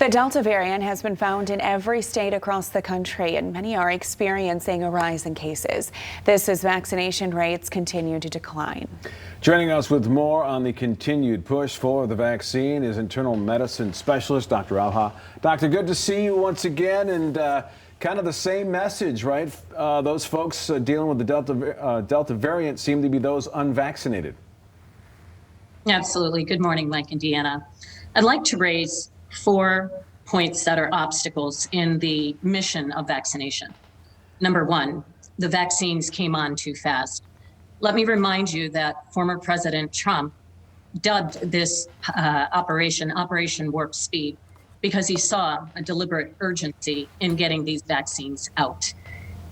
The Delta variant has been found in every state across the country, and many are experiencing a rise in cases. This as vaccination rates continue to decline. Joining us with more on the continued push for the vaccine is internal medicine specialist Dr. Abha. Doctor, good to see you once again, and kind of the same message, right? Those folks dealing with the Delta variant seem to be those unvaccinated. Absolutely. Good morning, Mike and Deanna. I'd like to raise 4 points that are obstacles in the mission of vaccination. Number one, the vaccines came on too fast. Let me remind you that former President Trump dubbed this Operation Warp Speed because he saw a deliberate urgency in getting these vaccines out.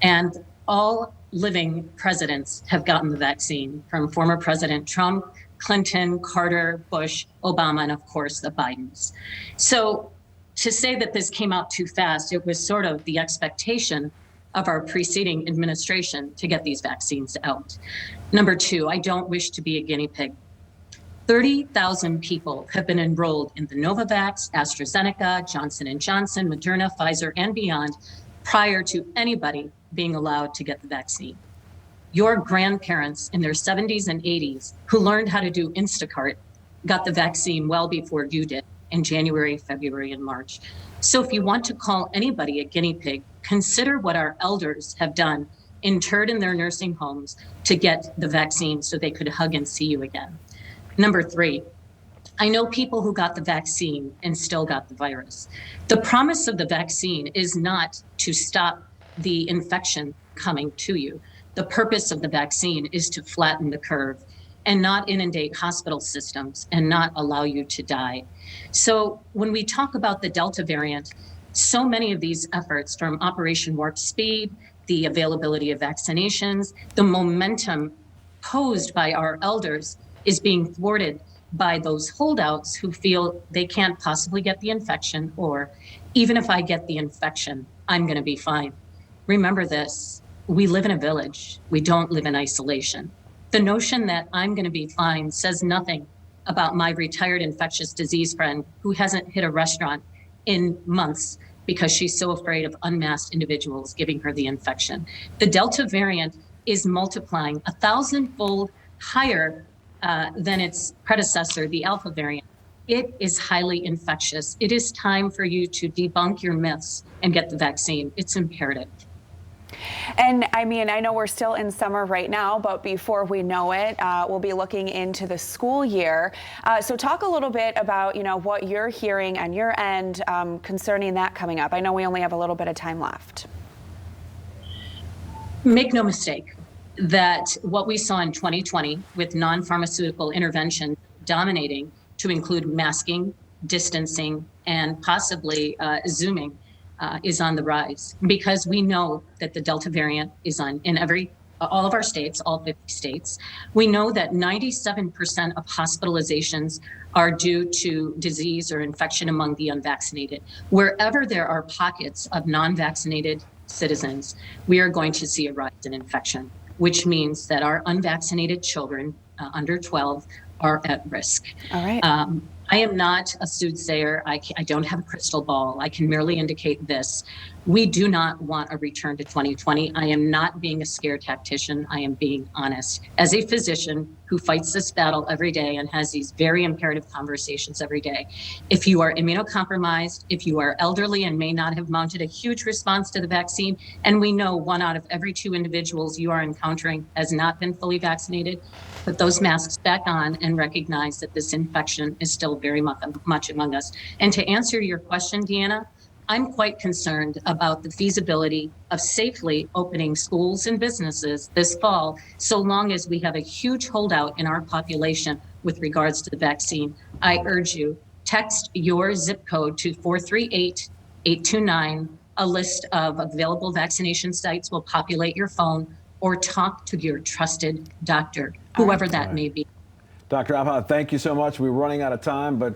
And all living presidents have gotten the vaccine, from former President Trump, Clinton, Carter, Bush, Obama, and of course the Bidens. So to say that this came out too fast, it was sort of the expectation of our preceding administration to get these vaccines out. Number two, I don't wish to be a guinea pig. 30,000 people have been enrolled in the Novavax, AstraZeneca, Johnson & Johnson, Moderna, Pfizer, and beyond prior to anybody being allowed to get the vaccine. Your grandparents in their 70s and 80s who learned how to do Instacart got the vaccine well before you did in January, February, and March. So if you want to call anybody a guinea pig, consider what our elders have done, interred in their nursing homes to get the vaccine so they could hug and see you again. Number three, I know people who got the vaccine and still got the virus. The promise of the vaccine is not to stop the infection coming to you. The purpose of the vaccine is to flatten the curve and not inundate hospital systems and not allow you to die. So when we talk about the Delta variant, so many of these efforts, from Operation Warp Speed, the availability of vaccinations, the momentum posed by our elders is being thwarted by those holdouts who feel they can't possibly get the infection, or even if I get the infection, I'm going to be fine. Remember this. We live in a village. We don't live in isolation. The notion that I'm going to be fine says nothing about my retired infectious disease friend who hasn't hit a restaurant in months because she's so afraid of unmasked individuals giving her the infection. The Delta variant is multiplying 1,000-fold higher than its predecessor, the Alpha variant. It is highly infectious. It is time for you to debunk your myths and get the vaccine. It's imperative. And I mean, I know we're still in summer right now, but before we know it, we'll be looking into the school year. So talk a little bit about, what you're hearing on your end concerning that coming up. I know we only have a little bit of time left. Make no mistake that what we saw in 2020 with non-pharmaceutical intervention dominating, to include masking, distancing, and possibly Zooming, is on the rise, because we know that the Delta variant is in all of our states, all 50 states. We know that 97% of hospitalizations are due to disease or infection among the unvaccinated. Wherever there are pockets of non-vaccinated citizens, we are going to see a rise in infection, which means that our unvaccinated children under 12 are at risk. All right. I am not a soothsayer. I don't have a crystal ball. I can merely indicate this. We do not want a return to 2020. I am not being a scare tactician. I am being honest. As a physician who fights this battle every day and has these very imperative conversations every day, if you are immunocompromised, if you are elderly and may not have mounted a huge response to the vaccine, and we know 1 out of every 2 individuals you are encountering has not been fully vaccinated, put those masks back on and recognize that this infection is still very much among us. And to answer your question, Deanna, I'm quite concerned about the feasibility of safely opening schools and businesses this fall, so long as we have a huge holdout in our population with regards to the vaccine. I urge you, text your zip code to 438-829. A list of available vaccination sites will populate your phone, or talk to your trusted doctor, whoever that may be. Dr. Abha, thank you so much. We're running out of time, but